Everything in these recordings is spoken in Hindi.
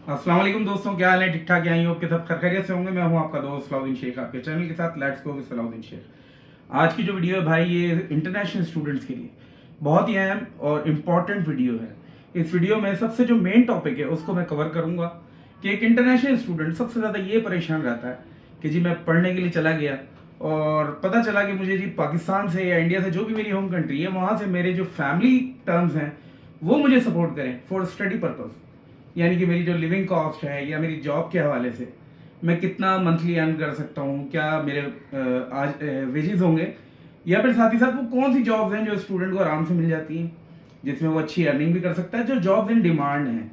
अस्सलाम वालेकुम दोस्तों, क्या हाल है? ठीक ठाक यहीं आपके सब खैरियत से होंगे। मैं हूं आपका दोस्त सलाउद्दीन शेख, आपके चैनल के साथ let's go with Salauddin Shaikh. आज की जो वीडियो है भाई, ये इंटरनेशनल स्टूडेंट्स के लिए बहुत ही अहम और इम्पॉर्टेंट वीडियो है। इस वीडियो में सबसे जो मेन टॉपिक है उसको मैं कवर करूंगा कि एक इंटरनेशनल स्टूडेंट सबसे ज़्यादा ये परेशान रहता है कि जी मैं पढ़ने के लिए चला गया और पता चला कि मुझे जी पाकिस्तान से या इंडिया से, जो भी मेरी होम कंट्री है, वहाँ से मेरे जो फैमिली टर्म्स हैं वो मुझे सपोर्ट करें फॉर स्टडी पर्पज़। यानी कि मेरी जो लिविंग कॉस्ट है या मेरी जॉब के हवाले से मैं कितना मंथली अर्न कर सकता हूँ, क्या मेरे आज वेजेस होंगे, या फिर साथ ही साथ वो कौन सी जॉब्स हैं जो स्टूडेंट को आराम से मिल जाती हैं जिसमें वो अच्छी अर्निंग भी कर सकता है, जो जॉब्स इन डिमांड हैं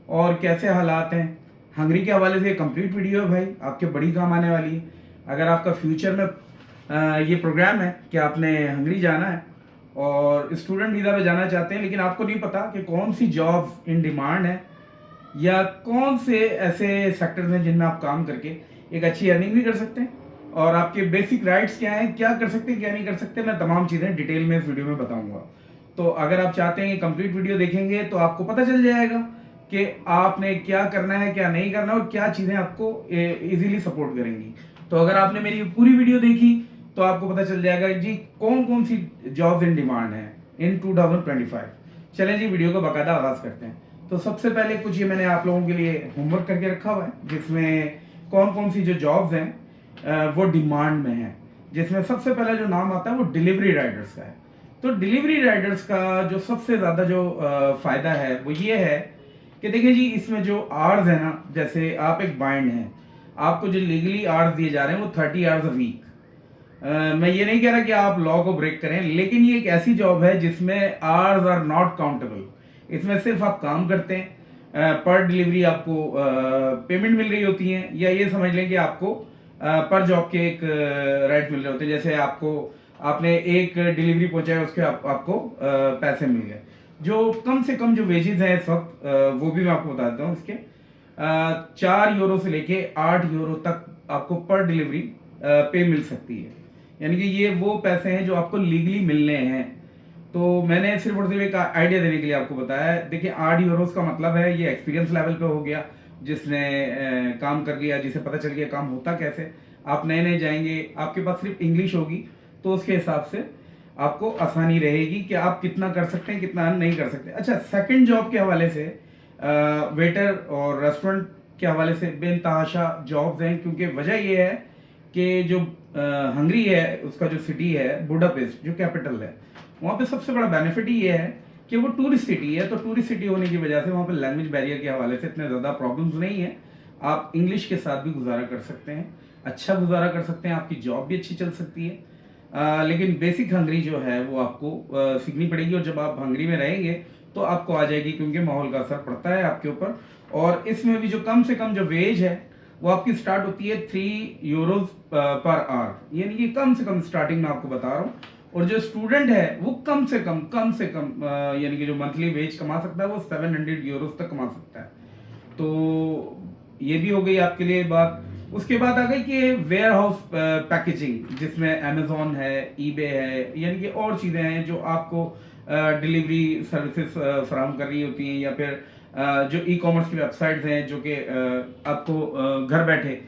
और कैसे हालात हैं। हंगरी के हवाले से कंप्लीट वीडियो है भाई, आपके बड़ी काम आने वाली है। अगर आपका फ्यूचर में ये प्रोग्राम है कि आपने हंगरी जाना है और स्टूडेंट वीज़ा पे जाना चाहते हैं, लेकिन आपको नहीं पता कि कौन सी जॉब्स इन डिमांड है या कौन से ऐसे सेक्टर्स हैं जिनमें आप काम करके एक अच्छी अर्निंग भी कर सकते हैं, और आपके बेसिक राइट्स क्या हैं, क्या कर सकते हैं क्या नहीं कर सकते, मैं तमाम चीज़ें डिटेल में इस वीडियो में बताऊंगा। तो अगर आप चाहते हैं कि कंप्लीट वीडियो देखेंगे तो आपको पता चल जाएगा कि आपने क्या करना है क्या नहीं करना और क्या चीज़ें आपको इजीली सपोर्ट करेंगी। तो अगर आपने मेरी पूरी वीडियो देखी तो आपको पता चल जाएगा जी कौन कौन सी जॉब्स इन डिमांड है इन 2025। चलें जी, वीडियो को बाकायदा आगाज़ करते हैं। तो सबसे पहले कुछ ये मैंने आप लोगों के लिए होमवर्क करके रखा हुआ है जिसमें कौन कौन सी जो जॉब्स हैं वो डिमांड में हैं। जिसमें सबसे पहला जो नाम आता है वो डिलीवरी राइडर्स का है। तो डिलीवरी राइडर्स का जो सबसे ज़्यादा जो फ़ायदा है वो ये है कि देखिए जी, इसमें जो आवर्स है ना, जैसे आप एक बाइंड हैं, आपको जो लीगली आवर्स दिए जा रहे हैं वो 30 आवर्स अ वीक। मैं ये नहीं कह रहा कि आप लॉ को ब्रेक करें, लेकिन ये एक ऐसी जॉब है जिसमें आवर्स आर नॉट काउंटेबल। इसमें सिर्फ आप काम करते हैं, पर डिलीवरी आपको पेमेंट मिल रही होती है, या ये समझ लें कि आपको पर जॉब के एक राइट मिल रहे होते हैं। जैसे आपको आपने एक डिलीवरी पहुंचाया, उसके आपको पैसे मिल गए। जो कम से कम जो वेजेस हैं इस वक्त, वो भी मैं आपको बता देता हूँ इसके। 4 यूरो से लेके 8 यूरो तक आपको पर डिलीवरी पे मिल सकती है। यानी कि ये वो पैसे हैं जो आपको लीगली मिलने हैं। तो मैंने सिर्फ और सिर्फ एक आइडिया देने के लिए आपको बताया है। देखिए, 8 यूरोस का मतलब है ये एक्सपीरियंस लेवल पे हो गया, जिसने काम कर लिया, जिसे पता चल गया काम होता कैसे। आप नए नए जाएंगे, आपके पास सिर्फ इंग्लिश होगी, तो उसके हिसाब से आपको आसानी रहेगी कि आप कितना कर सकते हैं कितना नहीं कर सकते। अच्छा, सेकंड जॉब के हवाले से वेटर और रेस्टोरेंट के हवाले से बेनतहाशा जॉब्स हैं, क्योंकि वजह यह है कि जो हंगरी है उसका जो सिटी है बुडापेस्ट, जो कैपिटल है, वहाँ पे सबसे बड़ा बेनिफिट ही ये है कि वो टूरिस्ट सिटी है। तो टूरिस्ट सिटी होने की वजह से वहाँ पे लैंग्वेज बैरियर के हवाले से इतने ज़्यादा प्रॉब्लम्स नहीं है। आप इंग्लिश के साथ भी गुजारा कर सकते हैं, अच्छा गुजारा कर सकते हैं, आपकी जॉब भी अच्छी चल सकती है। लेकिन बेसिक हंगरी जो है वो आपको सीखनी पड़ेगी, और जब आप हंगरी में रहेंगे तो आपको आ जाएगी, क्योंकि माहौल का असर पड़ता है आपके ऊपर। और इसमें भी जो कम से कम जो वेज है वो आपकी स्टार्ट होती है 3 यूरोज पर आवर, यानी कि कम से कम स्टार्टिंग में आपको बता रहा हूँ। और जो स्टूडेंट है वो कम से कम यानी कि जो मंथली वेज कमा सकता है वो 700 यूरोज तक कमा सकता है। तो ये भी हो गई आपके लिए बात। उसके बाद आ गई कि वेयर हाउस पैकेजिंग, जिसमें अमेजोन है, ईबे है, यानी कि और चीज़ें हैं जो आपको डिलीवरी सर्विसेज फराहम कर रही होती हैं, या फिर जो ई कॉमर्स की वेबसाइट्स हैं जो कि आपको घर बैठे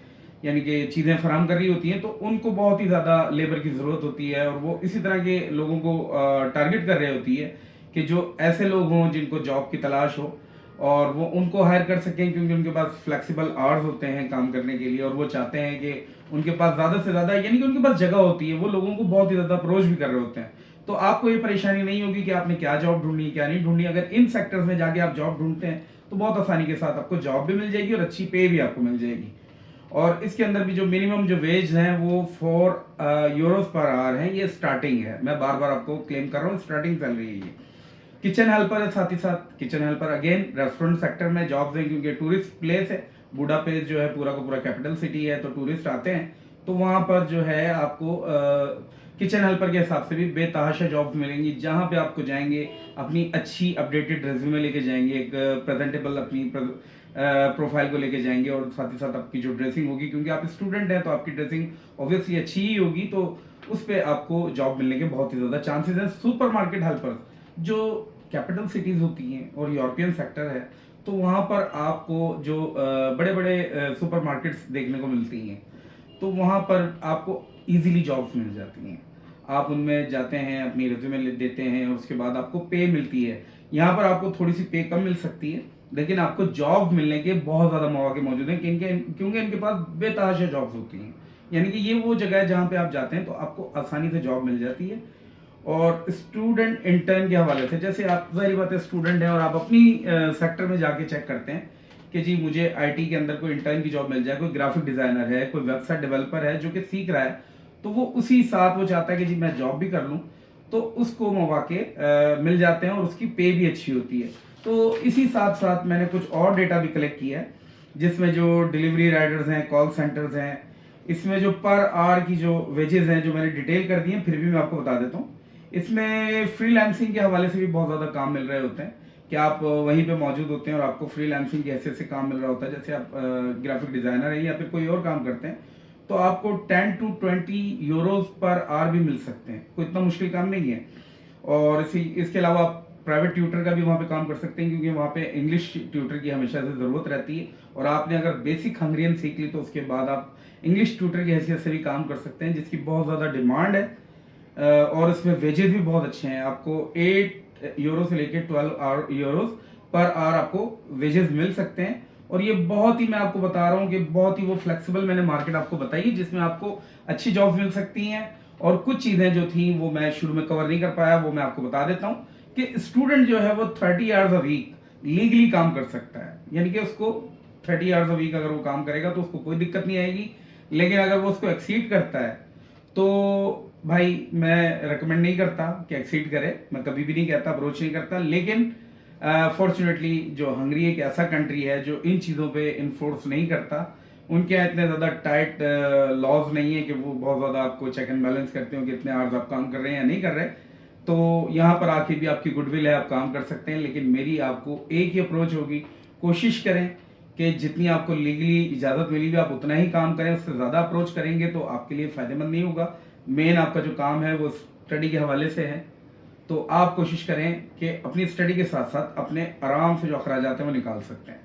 यानी कि चीज़ें फराहम कर रही होती हैं, तो उनको बहुत ही ज़्यादा लेबर की ज़रूरत होती है, और वो इसी तरह के लोगों को टारगेट कर रही होती है कि जो ऐसे लोग हों जिनको जॉब की तलाश हो, और वो उनको हायर कर सकें, क्योंकि उनके पास फ्लेक्सिबल आवर्स होते हैं काम करने के लिए, और वो चाहते हैं कि उनके पास ज़्यादा से ज़्यादा, यानी कि उनके पास जगह होती है, वो लोगों को बहुत ही ज़्यादा अप्रोच भी कर रहे होते हैं। तो आपको ये परेशानी नहीं होगी कि आपने क्या जॉब ढूंढनी है क्या नहीं ढूंढनी। अगर इन सेक्टर्स में जाके आप जॉब ढूंढते हैं तो बहुत आसानी के साथ आपको जॉब भी मिल जाएगी और अच्छी पे भी आपको मिल जाएगी। और इसके अंदर भी जो मिनिमम जो वेज हैं वो 4 यूरोस पर आवर है, ये स्टार्टिंग है। मैं बार बार आपको क्लेम कर रहा हूँ, स्टार्टिंग सैलरी है ये। किचन हेल्पर है, साथ ही साथ kitchen helper again restaurant sector में जॉब्स हैं, क्योंकि टूरिस्ट प्लेस है। बुडापेस्ट जो है पूरा का पूरा कैपिटल सिटी है, तो टूरिस्ट आते हैं, तो वहाँ पर जो है आपको किचन हेल्पर के हिसाब से भी बेतहाशा जॉब्स मिलेंगी, जहाँ पे आपको जाएंगे अपनी अच्छी अपडेटेड रेज्यूमे लेके जाएंगे, एक प्रेजेंटेबल अपनी प्रोफाइल को लेके जाएंगे, और साथ ही साथ आपकी जो ड्रेसिंग होगी, क्योंकि आप स्टूडेंट हैं तो आपकी ड्रेसिंग ऑब्वियसली अच्छी ही होगी, तो उस पर आपको जॉब मिलने के बहुत ही ज़्यादा चांसेस हैं। सुपर मार्केट हेल्पर, जो कैपिटल सिटीज़ होती हैं और यूरोपियन सेक्टर है, तो वहाँ पर आपको जो बड़े बड़े सुपर मार्केट्स देखने को मिलती हैं, तो वहाँ पर आपको इजीली जॉब्स मिल जाती हैं। आप उनमें जाते हैं, अपनी रिज्यूमे देते हैं और उसके बाद आपको पे मिलती है। यहाँ पर आपको थोड़ी सी पे कम मिल सकती है, लेकिन आपको जॉब मिलने के बहुत ज़्यादा मौके मौजूद हैं, क्योंकि इनके पास बेतहाशा जॉब्स होती हैं। यानी कि ये वो जगह है जहाँ पे आप जाते हैं तो आपको आसानी से जॉब मिल जाती है। और स्टूडेंट इंटर्न के हवाले से, जैसे आप ज़ाहिर बात है स्टूडेंट हैं और आप अपनी सेक्टर में जाके चेक करते हैं कि जी मुझे आईटी के अंदर कोई इंटर्न की जॉब मिल जाए, कोई ग्राफिक डिज़ाइनर है, कोई वेबसाइट डेवलपर है जो कि सीख रहा है, तो वो उसी साथ वो चाहता है कि जी मैं जॉब भी कर लूँ, तो उसको मौके मिल जाते हैं और उसकी पे भी अच्छी होती है। तो इसी साथ साथ मैंने कुछ और डेटा भी कलेक्ट किया है, जिसमें जो डिलीवरी राइडर्स हैं, कॉल सेंटर्स हैं, इसमें जो पर आवर की जो वेजेस हैं जो मैंने डिटेल कर दी हैं, फिर भी मैं आपको बता देता हूँ। इसमें फ्रीलांसिंग के हवाले से भी बहुत ज़्यादा काम मिल रहे होते हैं कि आप वहीं पे मौजूद होते हैं और आपको फ्रीलांसिंग के ऐसे काम मिल रहा होता है। जैसे आप ग्राफिक डिज़ाइनर है या फिर कोई और काम करते हैं, तो आपको 10 to 20 यूरोज पर आवर भी मिल सकते हैं, कोई इतना मुश्किल काम नहीं है। और इसके अलावा आप प्राइवेट ट्यूटर का भी वहाँ पे काम कर सकते हैं, क्योंकि वहाँ पे इंग्लिश ट्यूटर की हमेशा से ज़रूरत रहती है, और आपने अगर बेसिक हंगरियन सीख ली तो उसके बाद आप इंग्लिश ट्यूटर की हैसियत से भी काम कर सकते हैं, जिसकी बहुत ज़्यादा डिमांड है। और इसमें वेजेस भी बहुत अच्छे हैं, आपको 8 यूरो से लेकर 12 यूरोज पर आवर आपको वेजेस मिल सकते हैं। और ये बहुत ही, मैं आपको बता रहा हूँ कि बहुत ही वो फ्लेक्सिबल मैंने मार्केट आपको बताई है, जिसमें आपको अच्छी जॉब्स मिल सकती हैं। और कुछ चीज़ें जो थी वो मैं शुरू में कवर नहीं कर पाया, वो मैं आपको बता देता हूँ कि स्टूडेंट जो है वो 30 आवर्स अ वीक लीगली काम कर सकता है। यानी कि उसको 30 आवर्स अ वीक अगर वो काम करेगा तो उसको कोई दिक्कत नहीं आएगी। लेकिन अगर वो उसको एक्सीड करता है तो भाई मैं रिकमेंड नहीं करता कि एक्सीड करे, मैं कभी भी नहीं कहता, अप्रोच नहीं करता। लेकिन फॉर्चुनेटली जो हंगरी एक ऐसा कंट्री है जो इन चीज़ों पे इन्फोर्स नहीं करता, उनके यहाँ इतने ज़्यादा टाइट लॉज नहीं है कि वो बहुत ज़्यादा आपको चेक एंड बैलेंस करते हो कि इतने आवर्स आप काम कर रहे हैं या नहीं कर रहे। तो यहाँ पर आके भी आपकी गुडविल है, आप काम कर सकते हैं। लेकिन मेरी आपको एक ही अप्रोच होगी, कोशिश करें कि जितनी आपको लीगली इजाज़त मिली हुई आप उतना ही काम करें। उससे ज़्यादा अप्रोच करेंगे तो आपके लिए फ़ायदेमंद नहीं होगा। मेन आपका जो काम है वो स्टडी के हवाले से है, तो आप कोशिश करें कि अपनी स्टडी के साथ साथ अपने आराम से जो अखराजात हैं वो निकाल सकते हैं।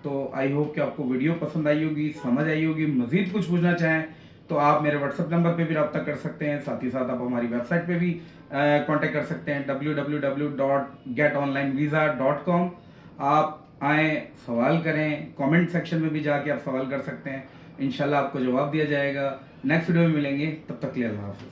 तो आई होप कि आपको वीडियो पसंद आई होगी, समझ आई होगी। मज़ीद कुछ पूछना चाहें तो आप मेरे व्हाट्सएप नंबर पे भी रब्ता कर सकते हैं, साथ ही साथ आप हमारी वेबसाइट पे भी कांटेक्ट कर सकते हैं www.getonlinevisa.com। आप आएँ, सवाल करें, कमेंट सेक्शन में भी जाके आप सवाल कर सकते हैं, इंशाल्लाह आपको जवाब दिया जाएगा। नेक्स्ट वीडियो में मिलेंगे, तब तक के लिए अल्लाह हाफ़िज़।